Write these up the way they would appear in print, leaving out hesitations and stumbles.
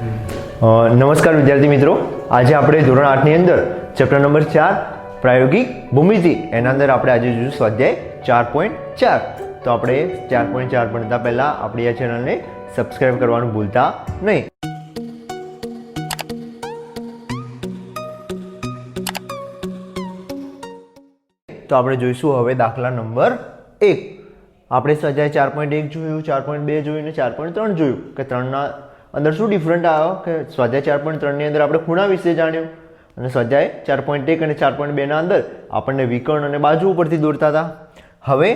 નમસ્કાર વિદ્યાર્થી મિત્રો, આજે આપણે ધોરણ 8 ની અંદર ચેપ્ટર નંબર 4 પ્રાયોગિક ભૂમિતિ એના અંદર આપણે આજે જોઈશું સ્વાધ્યાય 4.4. તો આપણે 4.4 ભણતા પહેલા આપણી આ ચેનલને સબસ્ક્રાઇબ કરવાનું ભૂલતા નહીં. તો આપણે જોઈશું હવે દાખલા નંબર 1. આપણે સ્વાધ્યાય 4.1 જોયું, 4.2 જોયું અને 4.3 જોયું કે 3ના અંદર શું ડિફરન્ટ આવ્યો કે સ્વાધ્યાય 4.3 ની અંદર આપણે ખૂણા વિશે જાણ્યું અને સ્વાધ્યાય 4.1 અને 4.2 ના અંદર આપણને વિકર્ણ અને બાજુ ઉપરથી દોરતા હતા. હવે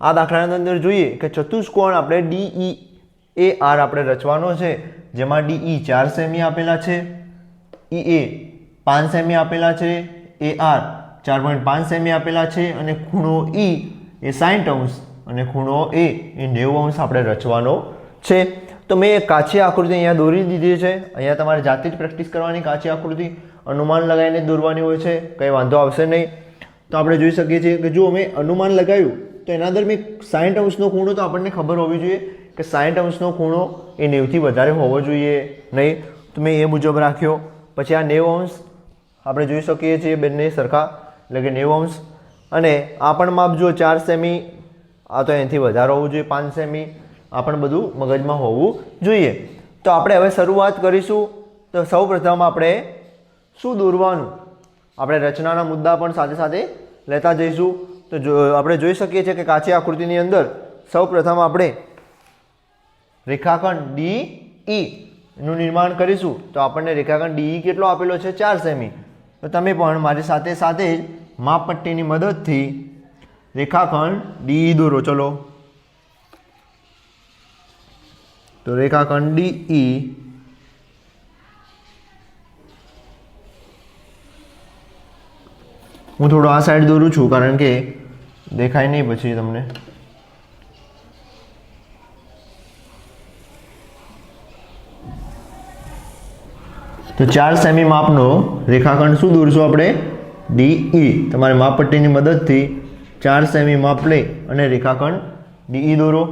આ દાખલાના અંદર જોઈએ કે ચતુષ્કોણ આપણે DEAR આપણે રચવાનો છે, જેમાં DE 4 સેમી આપેલા છે, EA 5 સેમી આપેલા છે, AR 4.5 સેમી આપેલા છે અને ખૂણો E એ 60 અંશ અને ખૂણો A એ 90 અંશ આપણે રચવાનો છે. તો મેં એક કાચી આકૃતિ અહીંયા દોરી દીધી છે. અહીંયા તમારે જાતે જ પ્રેક્ટિસ કરવાની. કાચી આકૃતિ અનુમાન લગાવીને દોરવાની હોય છે, કંઈ વાંધો આવશે નહીં. તો આપણે જોઈ શકીએ છીએ કે જો મેં અનુમાન લગાવ્યું તો એના અંદર મેં 60 અંશનો ખૂણો તો આપણને ખબર હોવી જોઈએ કે 60 અંશનો ખૂણો એ 90થી વધારે હોવો જોઈએ નહીં. તો મેં એ મુજબ રાખ્યો. પછી આ 90 અંશ આપણે જોઈ શકીએ છીએ બંને સરખા, એટલે કે 90 અંશ. અને આ પણ માપ જો 4 સેમી, આ તો એનાથી વધારે હોવું જોઈએ 5 સેમી. આ પણ બધું મગજમાં હોવું જોઈએ. તો આપણે હવે શરૂઆત કરીશું. તો સૌ પ્રથમ આપણે શું દોરવાનું, આપણે રચનાના મુદ્દા પણ સાથે સાથે લેતા જઈશું. તો આપણે જોઈ શકીએ છીએ કે કાચી આકૃતિની અંદર સૌ પ્રથમ આપણે રેખાખંડ DE નું નિર્માણ કરીશું. તો આપણને રેખાખંડ DE કેટલો આપેલો છે? 4 સેમી. તો તમે પણ મારી સાથે સાથે જ માપપટ્ટીની મદદથી રેખાખંડ DE દોરો. ચલો, તો રેખાખંડ DE હું થોડો આ સાઈડ દોરું છું કારણ કે દેખાય નહીં પછી તમને. તો 4 સેમી માપનો રેખાખંડ શું દોરશું આપણે? DE. તમારે માપપટ્ટીની મદદથી 4 સેમી માપ લઈ અને રેખાખંડ DE દોરો.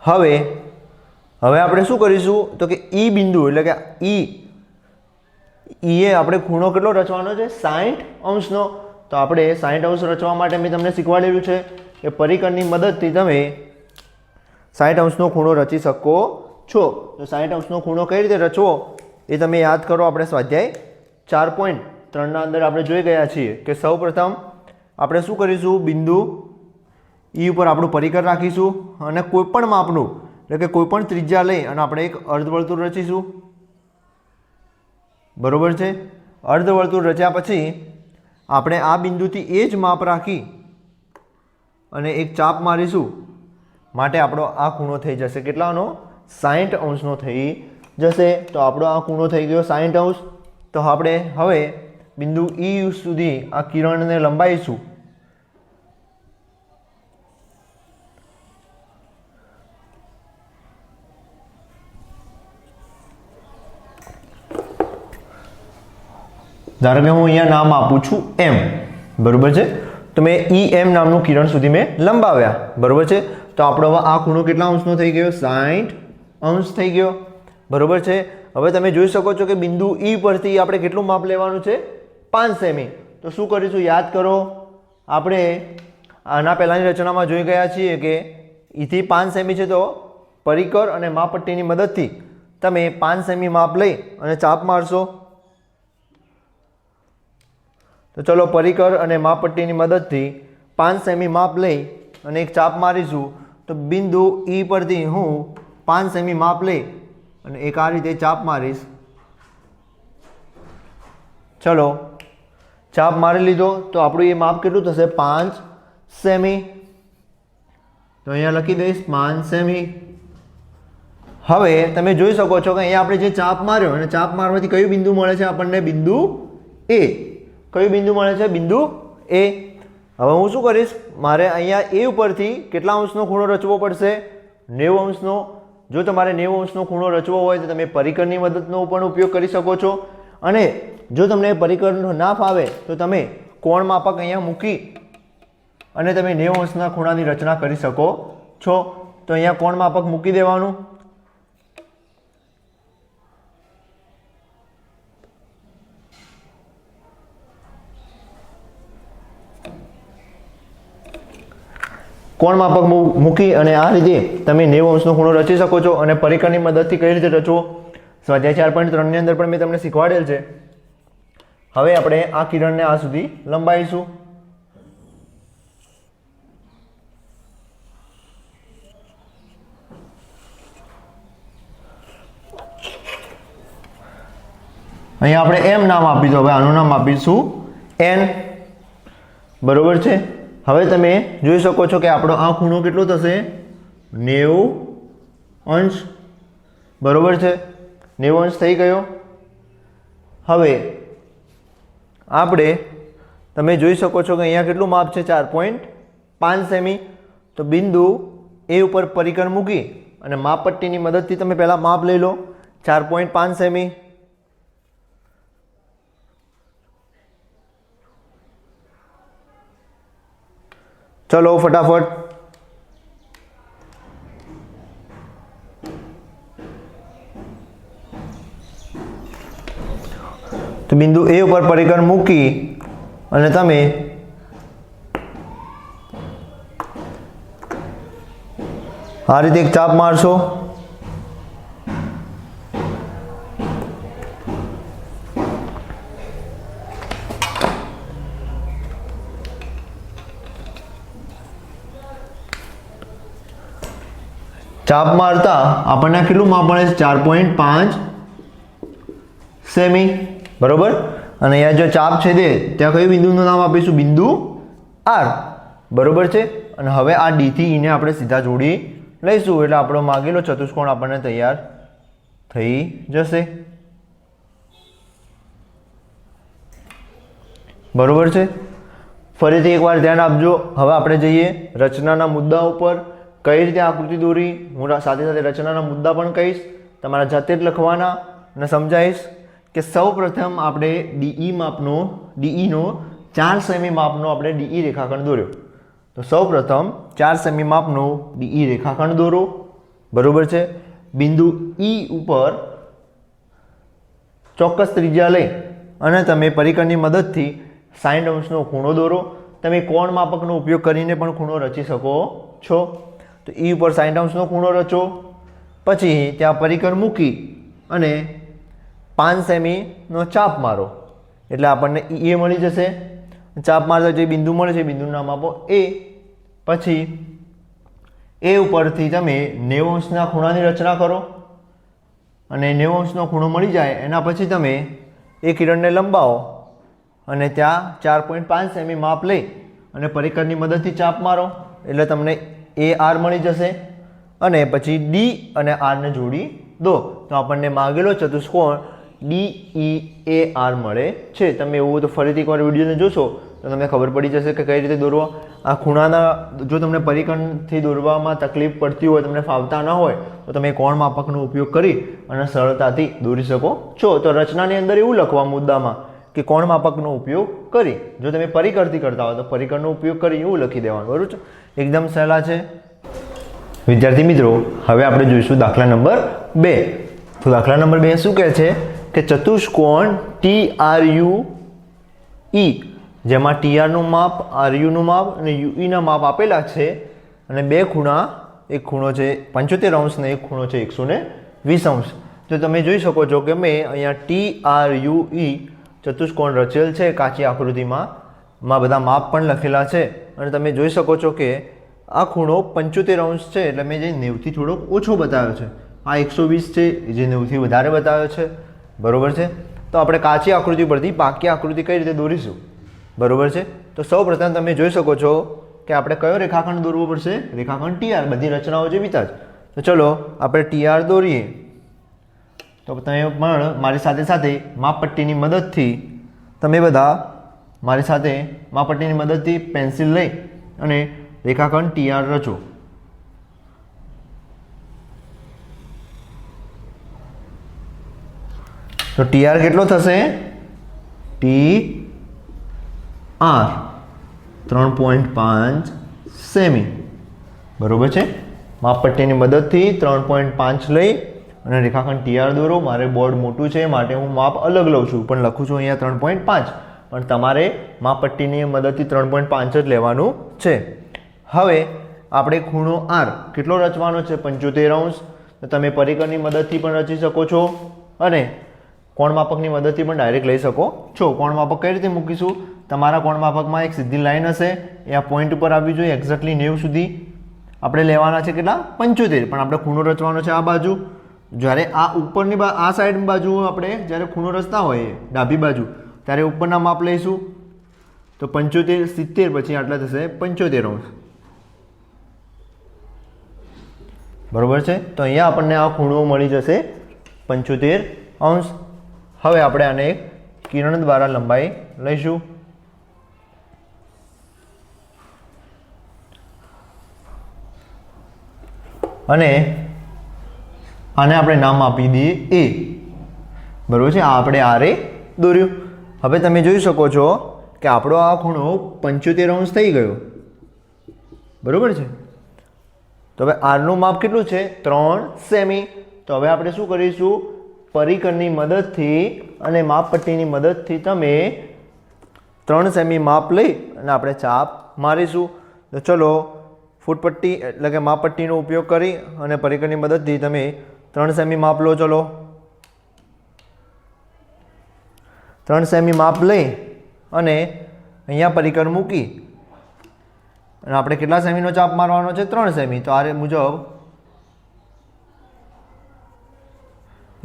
હવે આપણે શું કરીશું તો કે E બિંદુ એટલે કે E એ આપણે ખૂણો કેટલો રચવાનો છે? 60 અંશનો. તો આપણે 60 અંશ રચવા માટે મેં તમને શીખવાડેલું છે કે પરિકરની મદદથી તમે 60 અંશનો ખૂણો રચી શકો છો. તો 60 અંશનો ખૂણો કઈ રીતે રચવો એ તમે યાદ કરો. આપણે સ્વાધ્યાય 4.3 ના અંદર આપણે જોઈ ગયા છીએ કે સૌ પ્રથમ આપણે શું કરીશું, બિંદુ E ઉપર આપણું પરિકર રાખીશું અને કોઈ પણ માપનું એટલે કે કોઈ પણ ત્રિજ્યા લઈ અને આપણે એક અર્ધવર્તુળ રચીશું. બરોબર છે? અર્ધવર્તુળ રચ્યા પછી આપણે આ બિંદુથી એ જ માપ રાખી અને એક ચાપ મારીશું. માટે આપણો આ ખૂણો થઈ જશે કેટલાનો? 60 અંશનો થઈ જશે. તો આપણો આ ખૂણો થઈ ગયો 60 અંશ. તો આપણે હવે બિંદુ E સુધી આ કિરણને લંબાવીશું. ધારો કે હું અહીંયા નામ આપું છું M. બરોબર છે? તો મેં EM નામનું કિરણ સુધી મેં લંબાવ્યા. બરોબર છે? તો આપણો આ ખૂણો કેટલા અંશનો થઈ ગયો? 60 અંશ થઈ ગયો. બરોબર છે? હવે તમે જોઈ શકો છો કે બિંદુ E પરથી આપણે કેટલું માપ લેવાનું છે? 5 સેમી. તો શું કરીશું યાદ કરો. આપણે આના પહેલાંની રચનામાં જોઈ ગયા છીએ કે E થી 5 સેમી છે, તો પરિકર અને માપપટ્ટીની મદદથી તમે 5 સેમી માપ લઈ અને ચાપ મારશો. તો ચલો, પરિકર અને માપપટ્ટીની મદદથી 5 સેમી માપ લઈ અને એક ચાપ મારીશું. તો બિંદુ E પરથી હું 5 સેમી માપ લઈ અને એક આ રીતે ચાપ મારીશ. ચલો, ચાપ મારી લીધો. તો આપણું એ માપ કેટલું થશે? 5 સેમી. તો અહીંયા લખી દઈશ 5 સેમી. હવે તમે જોઈ શકો છો કે અહીંયા આપણે જે ચાપ માર્યો અને ચાપ મારવાથી કયું બિંદુ મળે છે આપણને? બિંદુ A. કયું બિંદુ મળે છે? બિંદુ A. હવે હું શું કરીશ, મારે અહીંયા A ઉપરથી કેટલા અંશનો ખૂણો રચવો પડશે? 90 અંશનો. જો તમારે 90 અંશનો ખૂણો રચવો હોય તો તમે પરિકરની મદદનો પણ ઉપયોગ કરી શકો છો. અને જો તમને પરિકર ના ફાવે તો તમે કોણ માપક અહીંયા મૂકી અને તમે 90 અંશના ખૂણાની રચના કરી શકો છો. તો અહીંયા કોણ માપક મૂકી દેવાનું. કોણ માપક મૂકી અને આ રીતે તમે 90 અંશનો ખૂણો રચી શકો છો. અને પરિકરની મદદથી કઈ રીતે રચવો સ્વાધ્યાય 4.3 ની અંદર પણ મેં તમને શીખવાડેલ છે. હવે આપણે આ કિરણને આ સુધી લંબાવીશું. અહીંયા આપણે એમ નામ આપીશું. હવે આનું નામ આપીશું n. બરોબર છે. હવે તમે જોઈ શકો છો કે આપણો આ ખૂણો કેટલો થશે 90 અંશ. બરોબર છે. 90 અંશ થઈ ગયો. હવે આપણે તમે જોઈ શકો છો કે અહીંયા કેટલું માપ છે 4.5 સેમી. તો બિંદુ એ ઉપર પરિકર મૂકી અને માપપટ્ટીની મદદથી તમે પહેલા માપ લઈ લો 4.5 સેમી. ચલો ફટાફટ. તો બિંદુ એ ઉપર પરિકર મૂકી અને તમે આ રીતે એક ચાપ મારશો. ચાપ મારતા આપણને કેટલું માપ મળે છે 4.5 સેમી. બરોબર. અને અહીંયા જો ચાપ છે તે ત્યાં કયું બિંદુનું નામ આપીશું બિંદુ R. બરોબર છે. અને હવે આ D થી E ને આપણે સીધા જોડી લઈશું એટલે આપણો માગેલો ચતુષ્કોણ આપણને તૈયાર થઈ જશે. બરોબર છે. ફરીથી એકવાર ધ્યાન આપજો. હવે આપણે જઈએ રચનાના મુદ્દા ઉપર. કઈ રીતે આકૃતિ દોરી હું સાથે સાથે રચનાના મુદ્દા પણ કહીશ. તમારા જાતે જ લખવાના અને સમજાવીશ કે સૌ પ્રથમ આપણે DE નો 4 સેમી માપનો આપણે DE રેખાખંડ દોર્યો. તો સૌ પ્રથમ 4 સેમી માપનો DE રેખાખંડ દોરો. બરોબર છે. બિંદુ E ઉપર ચોક્કસ ત્રિજ્યા લઈ અને તમે પરિકરની મદદથી 60 અંશનો ખૂણો દોરો. તમે કોણ માપકનો ઉપયોગ કરીને પણ ખૂણો રચી શકો છો. તો E ઉપર 60 અંશનો ખૂણો રચો. પછી ત્યાં પરિકર મૂકી અને 5 સેમીનો ચાપ મારો એટલે આપણને એ મળી જશે. ચાપ મારતા જે બિંદુ મળે છે બિંદુનું નામ આપો A. પછી એ ઉપરથી તમે 90 અંશના ખૂણાની રચના કરો અને 90 અંશનો ખૂણો મળી જાય એના પછી તમે એ કિરણને લંબાવો અને ત્યાં 4.5 સેમી માપ લઈ અને પરિકરની મદદથી ચાપ મારો એટલે તમને AR મળી જશે. અને પછી D અને R ને જોડી દો તો આપણને માગેલો ચતુષ્કોણ DEAR મળે છે. તમે એવું તો ફરીથી એકવાર વિડીયોને જોશો તો તમને ખબર પડી જશે કે કઈ રીતે દોરવા. આ ખૂણાના જો તમને પરિકરણથી દોરવામાં તકલીફ પડતી હોય, તમને ફાવતા ન હોય તો તમે કોણ માપકનો ઉપયોગ કરી અને સરળતાથી દોરી શકો છો. તો રચનાની અંદર એવું લખવા મુદ્દામાં કે કોણ માપકનો ઉપયોગ કરી. જો તમે પરિકરથી કરતા હોય તો પરિકરનો ઉપયોગ કરી એવું લખી દેવાનું. બરાબર છે. એકદમ સહેલા છે. વિદ્યાર્થી મિત્રો હવે આપણે જોઈશું દાખલા નંબર 2. તો દાખલા નંબર 2 શું કહે છે કે ચતુષ્કોણ TRUE જેમાં TR નું માપ, RU નું માપ અને UE ના માપ આપેલા છે અને બે ખૂણા, એક ખૂણો છે 75 અંશ ને એક ખૂણો છે 120 અંશ. તો તમે જોઈ શકો છો કે મેં અહીંયા TRUE ચતુષ્કોણ રચેલ છે કાચી આકૃતિમાં. બધા માપ પણ લખેલા છે અને તમે જોઈ શકો છો કે આ ખૂણો 75 અંશ છે એટલે મેં જે 90 થી થોડોક ઓછો બતાવ્યો છે. આ 120 છે જે 90 થી વધારે બતાવ્યો છે. બરોબર છે. તો આપણે કાચી આકૃતિ પરથી પાકી આકૃતિ કઈ રીતે દોરીશું. બરોબર છે. તો સૌ પ્રથમ તમે જોઈ શકો છો કે આપણે કયો રેખાખંડ દોરવો પડશે. રેખાખંડ TR. બધી રચનાઓ જેવી જ. તો ચલો આપણે TR દોરીએ. તો તમે પણ મારી સાથે સાથે માપપટ્ટીની મદદથી તમે બધા મારી સાથે માપપટ્ટીની મદદથી પેન્સિલ લઈ અને રેખાખંડ TR રચો. તો TR કેટલો થશે TR 3.5 સેમી. બરોબર છે. માપપટ્ટીની મદદથી 3.5 લઈ અને રેખાખંડ TR દોરો. મારે બોર્ડ મોટું છે માટે હું માપ અલગ લઉં છું પણ લખું છું અહીંયા 3.5 પણ તમારે માપપટ્ટીની મદદથી 3.5 જ લેવાનું છે. હવે આપણે ખૂણો આર કેટલો રચવાનો છે 75°. તો તમે પરિકરની મદદથી પણ રચી શકો છો અને કોણ માપકની મદદથી પણ ડાયરેક્ટ લઈ શકો છો. કોણ માપક કઈ રીતે મૂકીશું? તમારા કોણ માપકમાં એક સીધી લાઈન હશે, એ આ પોઈન્ટ ઉપર આવવી જોઈએ એક્ઝેક્ટલી 90 સુધી. આપણે લેવાના છે કેટલા? 75. પણ આપણે ખૂણો રચવાનો છે આ બાજુ. જ્યારે આ ઉપરની આ સાઈડ બાજુ આપણે જ્યારે ખૂણો રચતા હોઈએ ડાબી બાજુ, ત્યારે ઉપરના માપ લઈશું. તો 75 70 પછી આટલા થશે 75°. બરોબર છે. તો અહીંયા આપણને આ ખૂણો મળી જશે 75°. હવે આપણે આને એક કિરણ દ્વારા લંબાઈ લઈશું. અને આને આપણે નામ આપી દઈએ એ. બરોબર છે. આ આપણે આરે દોર્યું. હવે તમે જોઈ શકો છો કે આપણો આ ખૂણો 75° થઈ ગયો. બરોબર છે. તો હવે આરનું માપ કેટલું છે? 3 સેમી. તો હવે આપણે શું કરીશું? પરિકરની મદદથી અને માપપટ્ટીની મદદથી તમે 3 સેમી માપ લઈ અને આપણે ચાપ મારીશું. તો ચલો ફૂટપટ્ટી એટલે કે માપપટ્ટીનો ઉપયોગ કરી અને પરિકરની મદદથી તમે 3 સેમી માપ લો. ચલો 3 સેમી માપ લઈ અને અહીંયા પરિકર મૂકી અને આપણે કેટલા સેમીનો ચાપ મારવાનો છે? 3 સેમી. તો આ મુજબ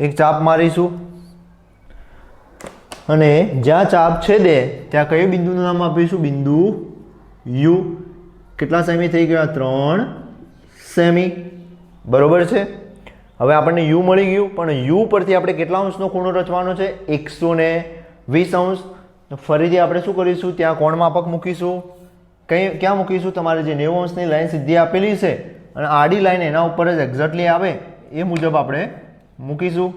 એક ચાપ મારીશું અને જ્યાં ચાપ છેદે ત્યાં કયું બિંદુનું નામ આપીશું? બિંદુ યુ. કેટલા સેમી થઈ ગયા? 3 સેમી. બરોબર છે. હવે આપણને યુ મળી ગયું, પણ યુ પરથી આપણે કેટલા અંશનો ખૂણો રચવાનો છે? 120°. તો ફરીથી આપણે શું કરીશું? ત્યાં કોણ માપક મૂકીશું. ક્યાં મૂકીશું? તમારે જે 90°ની લાઈન સીધી આપેલી છે અને આડી લાઈન એના ઉપર જ એક્ઝેક્ટલી આવે એ મુજબ આપણે મૂકીશું.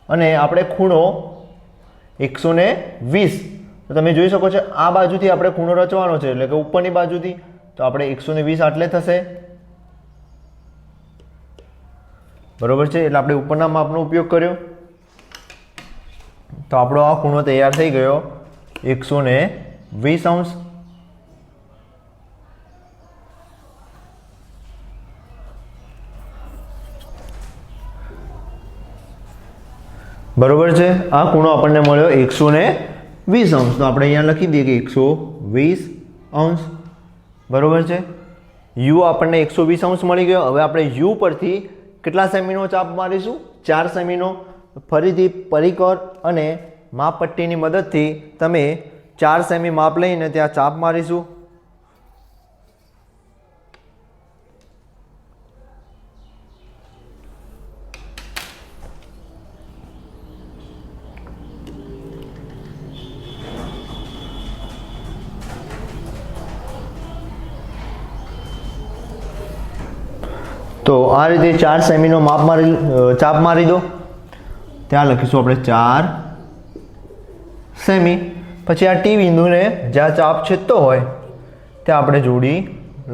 અને આપણે ખૂણો 120. તો તમે જોઈ શકો છો આ બાજુથી આપણે ખૂણો રચવાનો છે, એટલે કે ઉપરની બાજુથી. તો આપણે 120 આટલે થશે. બરોબર છે. એટલે આપણે ઉપરના માપનો ઉપયોગ કર્યો. તો આપણો આ ખૂણો તૈયાર થઈ ગયો 120°. બરોબર છે. આ ખૂણો આપણને મળ્યો 120°. તો આપણે અહીંયા લખી દઈએ કે 120°. બરોબર છે. યુ આપણને 120° મળી ગયો. હવે આપણે યુ પરથી કેટલા સેમીનો ચાપ મારીશું? 4 સેમીનો. ફરીથી પરિકર અને માપપટ્ટીની મદદથી તમે 4 સેમી માપ લઈને ત્યાં ચાપ મારીશું. તો આ રીતે 4 સેમીનો ચાપ મારી દો. ત્યાં લખીશું આપણે 4 સેમી. પછી આ ટી બિંદુને જ્યાં ચાપ છેદતો હોય ત્યાં આપણે જોડી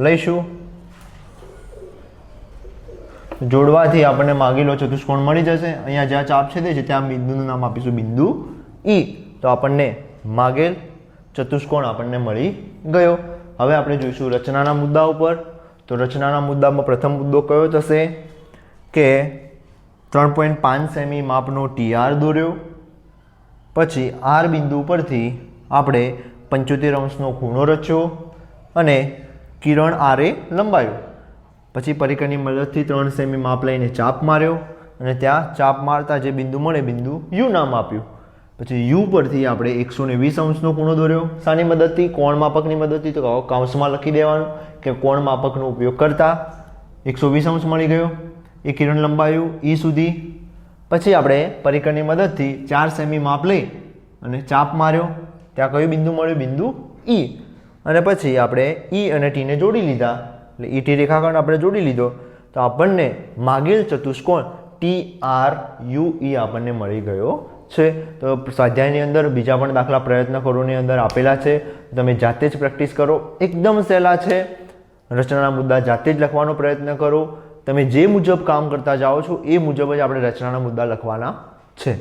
લઈશું. જોડવાથી આપણને માગેલો ચતુષ્કોણ મળી જશે. અહીંયા જ્યાં ચાપ છેદે છે ત્યાં બિંદુનું નામ આપીશું બિંદુ ઈ. તો આપણને માગેલ ચતુષ્કોણ આપણને મળી ગયો. હવે આપણે જોઈશું રચનાના મુદ્દા ઉપર. તો રચનાના મુદ્દામાં પ્રથમ મુદ્દો કયો થશે કે 3.5 સેમી માપનો ટીઆર દોર્યો. પછી આર બિંદુ પરથી આપણે 75°નો ખૂણો રચ્યો અને કિરણ આરે લંબાયો. પછી પરિકરની મદદથી 3 સેમી માપ લઈને ચાપ માર્યો અને ત્યાં ચાપ મારતા જે બિંદુ મળે બિંદુ યુ નામ આપ્યું. પછી યુ પરથી આપણે 120°નો ખૂણો દોર્યો. શાની મદદથી? કોણ માપકની મદદથી. તો કૌંસમાં લખી દેવાનું કે કોણ માપકનો ઉપયોગ કરતા 120° મળી ગયો. એ કિરણ લંબાયું ઈ સુધી. પછી આપણે પરિકરની મદદથી 4 સેમી માપ લઈ અને ચાપ માર્યો. ત્યાં કયું બિંદુ મળ્યું? બિંદુ ઈ. અને પછી આપણે ઈ અને ટીને જોડી લીધા. એટલે ઈ ટી રેખાખંડ આપણે જોડી લીધો. તો આપણને માગેલ ચતુષ્કોણ TRUE આપણને મળી ગયો છે. તો સ્વાધ્યાયની અંદર બીજા પણ દાખલા પ્રયત્ન કરોની અંદર આપેલા છે. તમે જાતે જ પ્રેક્ટિસ કરો. એકદમ સહેલા છે. રચનાના મુદ્દા જાતે જ લખવાનો પ્રયત્ન કરો. તમે જે મુજબ કામ કરતા જાઓ છો એ મુજબ જ આપણે રચનાના મુદ્દા લખવાના છે.